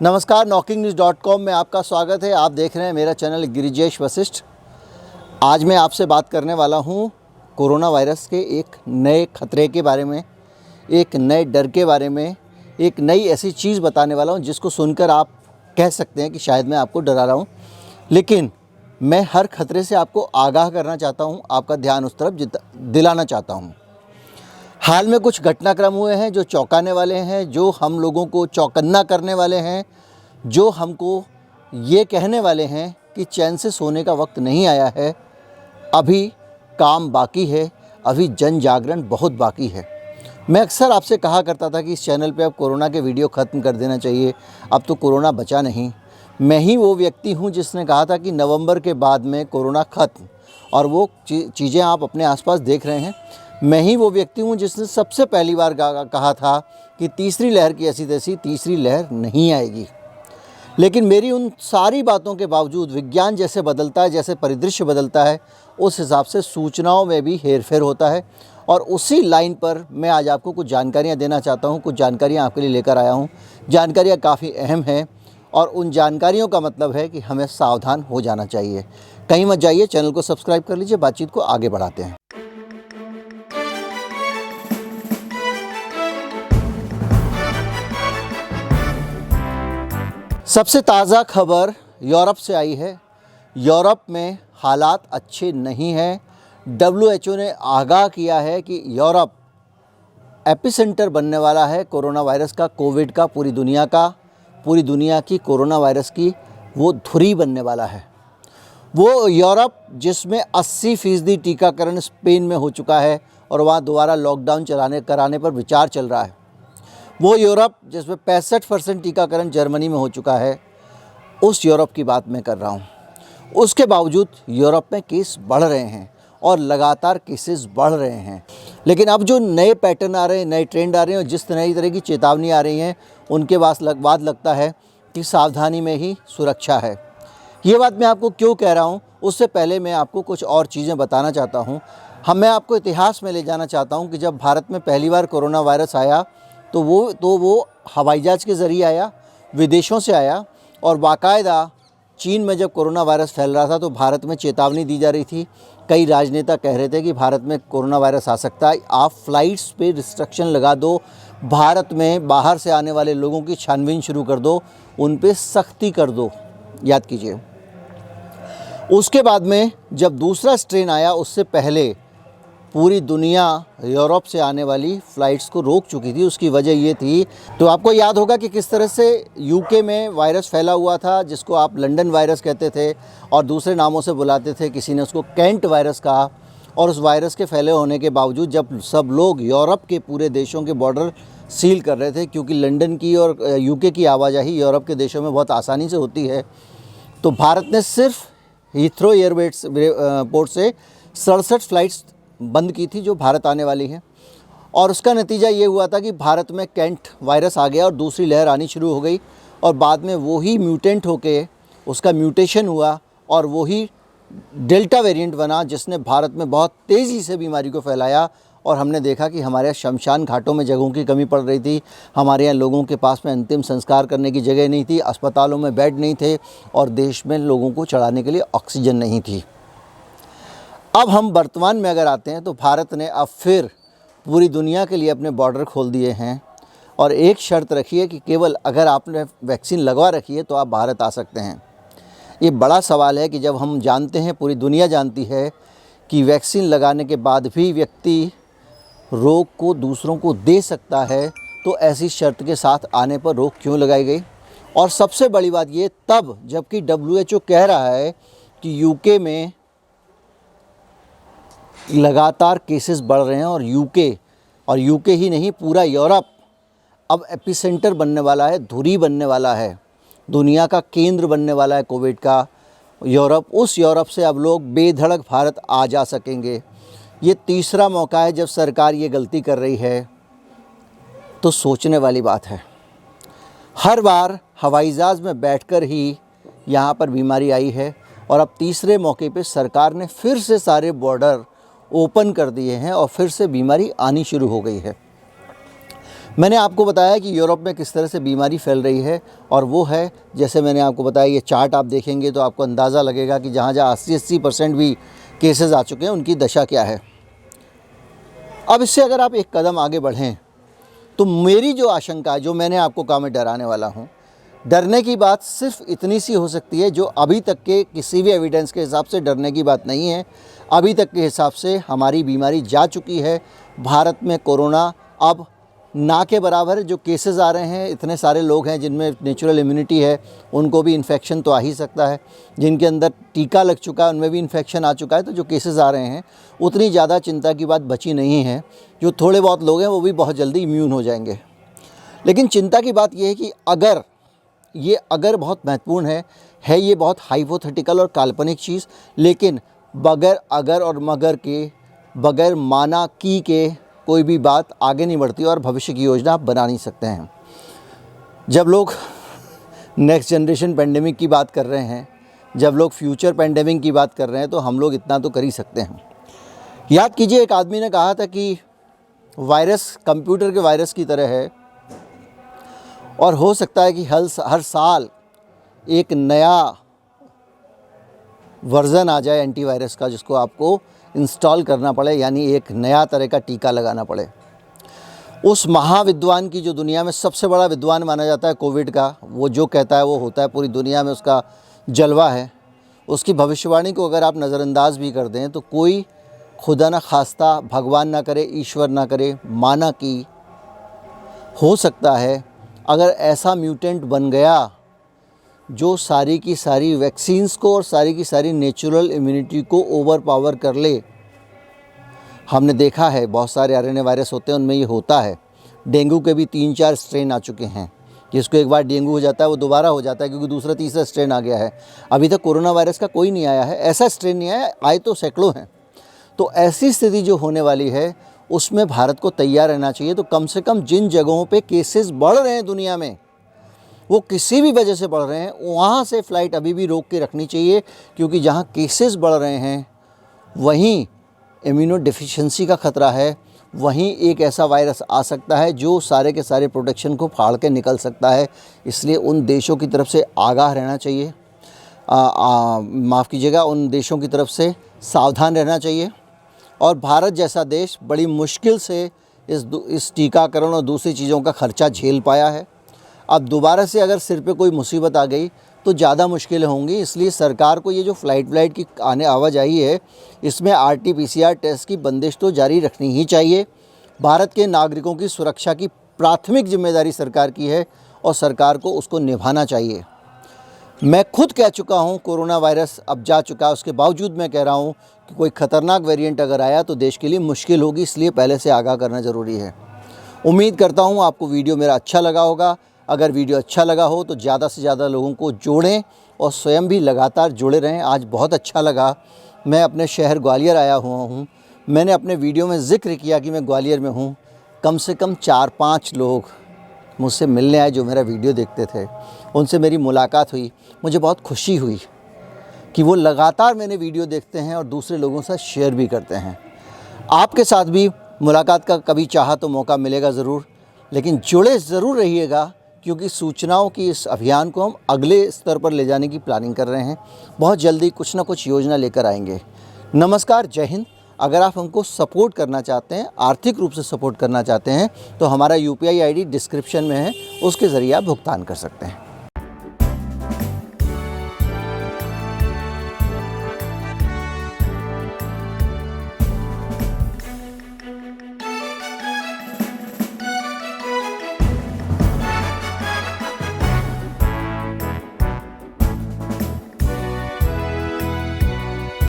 नमस्कार, knocking-news.com में आपका स्वागत है। आप देख रहे हैं मेरा चैनल गिरिजेश वशिष्ठ। आज मैं आपसे बात करने वाला हूं कोरोना वायरस के एक नए खतरे के बारे में, एक नए डर के बारे में, एक नई ऐसी चीज़ बताने वाला हूं जिसको सुनकर आप कह सकते हैं कि शायद मैं आपको डरा रहा हूं, लेकिन मैं हर खतरे से आपको आगाह करना चाहता हूं, आपका ध्यान उस तरफ दिलाना चाहता हूं। हाल में कुछ घटनाक्रम हुए हैं जो चौंकाने वाले हैं, जो हम लोगों को चौकन्ना करने वाले हैं, जो हमको ये कहने वाले हैं कि चैन से सोने का वक्त नहीं आया है, अभी काम बाकी है, अभी जन जागरण बहुत बाकी है। मैं अक्सर आपसे कहा करता था कि इस चैनल पे अब कोरोना के वीडियो ख़त्म कर देना चाहिए, अब तो कोरोना बचा नहीं। मैं ही वो व्यक्ति हूँ जिसने कहा था कि नवंबर के बाद में कोरोना ख़त्म, और वो चीज़ें आप अपने आसपास देख रहे हैं। मैं ही वो व्यक्ति हूँ जिसने सबसे पहली बार कहा था कि तीसरी लहर की ऐसी तैसी तीसरी लहर नहीं आएगी। लेकिन मेरी उन सारी बातों के बावजूद विज्ञान जैसे बदलता है, जैसे परिदृश्य बदलता है, उस हिसाब से सूचनाओं में भी हेरफेर होता है। और उसी लाइन पर मैं आज आपको कुछ जानकारियाँ देना चाहता हूँ, कुछ जानकारियाँ आपके लिए लेकर आया हूँ। जानकारियाँ काफ़ी अहम हैं और उन जानकारियों का मतलब है कि हमें सावधान हो जाना चाहिए। कहीं मत जाइए, चैनल को सब्सक्राइब कर लीजिए, बातचीत को आगे बढ़ाते हैं। सबसे ताज़ा खबर यूरोप से आई है। यूरोप में हालात अच्छे नहीं हैं। WHO ने आगाह किया है कि यूरोप एपिसेंटर बनने वाला है कोरोना वायरस का, कोविड का, पूरी दुनिया की कोरोना वायरस की वो धुरी बनने वाला है। वो यूरोप जिसमें 80% टीकाकरण स्पेन में हो चुका है और वहाँ दोबारा लॉकडाउन कराने पर विचार चल रहा है। वो यूरोप जिसमें 65% टीकाकरण जर्मनी में हो चुका है, उस यूरोप की बात मैं कर रहा हूँ। उसके बावजूद यूरोप में केस बढ़ रहे हैं और लगातार केसेस बढ़ रहे हैं। लेकिन अब जो नए पैटर्न आ रहे हैं, नए ट्रेंड आ रहे हैं और जिस नई तरह की चेतावनी आ रही हैं, उनके बाद लगता है कि सावधानी में ही सुरक्षा है। ये बात मैं आपको क्यों कह रहा हूँ, उससे पहले मैं आपको कुछ और चीज़ें बताना चाहता हूँ। मैं आपको इतिहास में ले जाना चाहता हूँ कि जब भारत में पहली बार कोरोना वायरस आया तो वो हवाई जहाज़ के ज़रिए आया, विदेशों से आया। और बाकायदा चीन में जब कोरोना वायरस फैल रहा था तो भारत में चेतावनी दी जा रही थी। कई राजनेता कह रहे थे कि भारत में कोरोना वायरस आ सकता है, आप फ़्लाइट्स पे रिस्ट्रिक्शन लगा दो, भारत में बाहर से आने वाले लोगों की छानबीन शुरू कर दो, उन पे सख्ती कर दो। याद कीजिए। उसके बाद में जब दूसरा स्ट्रेन आया, उससे पहले पूरी दुनिया यूरोप से आने वाली फ़्लाइट्स को रोक चुकी थी। उसकी वजह ये थी, तो आपको याद होगा कि किस तरह से यूके में वायरस फैला हुआ था, जिसको आप लंदन वायरस कहते थे और दूसरे नामों से बुलाते थे। किसी ने उसको कैंट वायरस कहा। और उस वायरस के फैले होने के बावजूद जब सब लोग यूरोप के पूरे देशों के बॉर्डर सील कर रहे थे, क्योंकि लंदन की और यूके की आवाजाही यूरोप के देशों में बहुत आसानी से होती है, तो भारत ने सिर्फ हीथ्रो एयरपोर्ट से 67 फ़्लाइट्स बंद की थी जो भारत आने वाली हैं। और उसका नतीजा ये हुआ था कि भारत में कैंट वायरस आ गया और दूसरी लहर आनी शुरू हो गई। और बाद में वही म्यूटेंट होके उसका म्यूटेशन हुआ और वही डेल्टा वेरिएंट बना, जिसने भारत में बहुत तेज़ी से बीमारी को फैलाया। और हमने देखा कि हमारे यहाँ शमशान घाटों में जगहों की कमी पड़ रही थी, हमारे यहाँ लोगों के पास में अंतिम संस्कार करने की जगह नहीं थी, अस्पतालों में बेड नहीं थे और देश में लोगों को चढ़ाने के लिए ऑक्सीजन नहीं थी। अब हम वर्तमान में अगर आते हैं तो भारत ने अब फिर पूरी दुनिया के लिए अपने बॉर्डर खोल दिए हैं और एक शर्त रखी है कि केवल अगर आपने वैक्सीन लगवा रखी है तो आप भारत आ सकते हैं। ये बड़ा सवाल है कि जब हम जानते हैं, पूरी दुनिया जानती है कि वैक्सीन लगाने के बाद भी व्यक्ति रोग को दूसरों को दे सकता है, तो ऐसी शर्त के साथ आने पर रोक क्यों लगाई गई। और सबसे बड़ी बात ये तब, जबकि WHO कह रहा है कि यूके में लगातार केसेस बढ़ रहे हैं और यूके ही नहीं, पूरा यूरोप अब एपिसेंटर बनने वाला है, धुरी बनने वाला है, दुनिया का केंद्र बनने वाला है कोविड का यूरोप। उस यूरोप से अब लोग बेधड़क भारत आ जा सकेंगे। ये तीसरा मौका है जब सरकार ये गलती कर रही है, तो सोचने वाली बात है। हर बार हवाई जहाज़ में बैठकर ही यहाँ पर बीमारी आई है और अब तीसरे मौके पे सरकार ने फिर से सारे बॉर्डर ओपन कर दिए हैं और फिर से बीमारी आनी शुरू हो गई है। मैंने आपको बताया कि यूरोप में किस तरह से बीमारी फैल रही है, और वो है, जैसे मैंने आपको बताया, ये चार्ट आप देखेंगे तो आपको अंदाज़ा लगेगा कि जहाँ जहाँ 80% भी केसेस आ चुके हैं उनकी दशा क्या है। अब इससे अगर आप एक कदम आगे बढ़ें तो मेरी जो आशंका है, जो मैंने आपको कहा मैं डराने वाला हूँ, डरने की बात सिर्फ इतनी सी हो सकती है, जो अभी तक के किसी भी एविडेंस के हिसाब से डरने की बात नहीं है। अभी तक के हिसाब से हमारी बीमारी जा चुकी है। भारत में कोरोना अब ना के बराबर जो केसेस आ रहे हैं, इतने सारे लोग हैं जिनमें नेचुरल इम्यूनिटी है, उनको भी इन्फेक्शन तो आ ही सकता है। जिनके अंदर टीका लग चुका है उनमें भी इन्फेक्शन आ चुका है। तो जो केसेस आ रहे हैं उतनी ज़्यादा चिंता की बात बची नहीं है। जो थोड़े बहुत लोग हैं वो भी बहुत जल्दी इम्यून हो जाएंगे। लेकिन चिंता की बात यह है कि अगर बहुत महत्वपूर्ण है ये बहुत हाइपोथेटिकल और काल्पनिक चीज़, लेकिन बगैर अगर और मगर के, बगैर माना की के कोई भी बात आगे नहीं बढ़ती और भविष्य की योजना आप बना नहीं सकते हैं। जब लोग नेक्स्ट जनरेशन पेंडेमिक की बात कर रहे हैं, जब लोग फ्यूचर पेंडेमिक की बात कर रहे हैं, तो हम लोग इतना तो कर ही सकते हैं। याद कीजिए, एक आदमी ने कहा था कि वायरस कंप्यूटर के वायरस की तरह है, और हो सकता है कि हर साल एक नया वर्ज़न आ जाए एंटीवायरस का, जिसको आपको इंस्टॉल करना पड़े, यानी एक नया तरह का टीका लगाना पड़े। उस महाविद्वान की, जो दुनिया में सबसे बड़ा विद्वान माना जाता है कोविड का, वो जो कहता है वो होता है, पूरी दुनिया में उसका जलवा है, उसकी भविष्यवाणी को अगर आप नज़रअंदाज भी कर दें तो कोई खुदा न खास्ता, भगवान ना करे, ईश्वर ना करे, माना कि हो सकता है अगर ऐसा म्यूटेंट बन गया जो सारी की सारी वैक्सीन्स को और सारी की सारी नेचुरल इम्यूनिटी को ओवर पावर कर ले। हमने देखा है बहुत सारे आरएनए वायरस होते हैं, उनमें ये होता है। डेंगू के भी 3-4 स्ट्रेन आ चुके हैं। जिसको एक बार डेंगू हो जाता है वो दोबारा हो जाता है, क्योंकि दूसरा तीसरा स्ट्रेन आ गया है। अभी तक कोरोना वायरस का कोई नहीं आया है, ऐसा स्ट्रेन नहीं आया, आए तो सैकड़ों हैं। तो ऐसी स्थिति जो होने वाली है उसमें भारत को तैयार रहना चाहिए। तो कम से कम जिन जगहों पे केसेस बढ़ रहे हैं दुनिया में, वो किसी भी वजह से बढ़ रहे हैं, वहाँ से फ़्लाइट अभी भी रोक के रखनी चाहिए, क्योंकि जहाँ केसेस बढ़ रहे हैं वहीं इम्यूनो डिफिशिएंसी का ख़तरा है, वहीं एक ऐसा वायरस आ सकता है जो सारे के सारे प्रोटेक्शन को फाड़ के निकल सकता है। इसलिए उन देशों की तरफ से आगाह रहना चाहिए, माफ़ कीजिएगा, उन देशों की तरफ से सावधान रहना चाहिए। और भारत जैसा देश बड़ी मुश्किल से इस टीकाकरण और दूसरी चीज़ों का खर्चा झेल पाया है। अब दोबारा से अगर सिर पे कोई मुसीबत आ गई तो ज़्यादा मुश्किलें होंगी। इसलिए सरकार को ये जो फ़्लाइट की आवाजाही है, इसमें RT-PCR टेस्ट की बंदिश तो जारी रखनी ही चाहिए। भारत के नागरिकों की सुरक्षा की प्राथमिक जिम्मेदारी सरकार की है और सरकार को उसको निभाना चाहिए। मैं खुद कह चुका हूँ, कोरोना वायरस अब जा चुका है, उसके बावजूद मैं कह रहा हूँ कि कोई ख़तरनाक वेरिएंट अगर आया तो देश के लिए मुश्किल होगी, इसलिए पहले से आगाह करना ज़रूरी है। उम्मीद करता हूँ आपको वीडियो मेरा अच्छा लगा होगा। अगर वीडियो अच्छा लगा हो तो ज़्यादा से ज़्यादा लोगों को जोड़ें और स्वयं भी लगातार जुड़े रहें। आज बहुत अच्छा लगा, मैं अपने शहर ग्वालियर आया हुआ हूँ। मैंने अपने वीडियो में ज़िक्र किया कि मैं ग्वालियर में हूँ। कम से कम 4-5 लोग मुझसे मिलने आए जो मेरा वीडियो देखते थे, उनसे मेरी मुलाकात हुई। मुझे बहुत खुशी हुई कि वो लगातार मैंने वीडियो देखते हैं और दूसरे लोगों से शेयर भी करते हैं। आपके साथ भी मुलाकात का कभी चाहा तो मौका मिलेगा ज़रूर, लेकिन जुड़े ज़रूर रहिएगा, क्योंकि सूचनाओं की इस अभियान को हम अगले स्तर पर ले जाने की प्लानिंग कर रहे हैं। बहुत जल्दी कुछ ना कुछ योजना लेकर आएंगे। नमस्कार, जय हिंद। अगर आप हमको सपोर्ट करना चाहते हैं, आर्थिक रूप से सपोर्ट करना चाहते हैं, तो हमारा UPI ID डिस्क्रिप्शन में है, उसके ज़रिए आप भुगतान कर सकते हैं।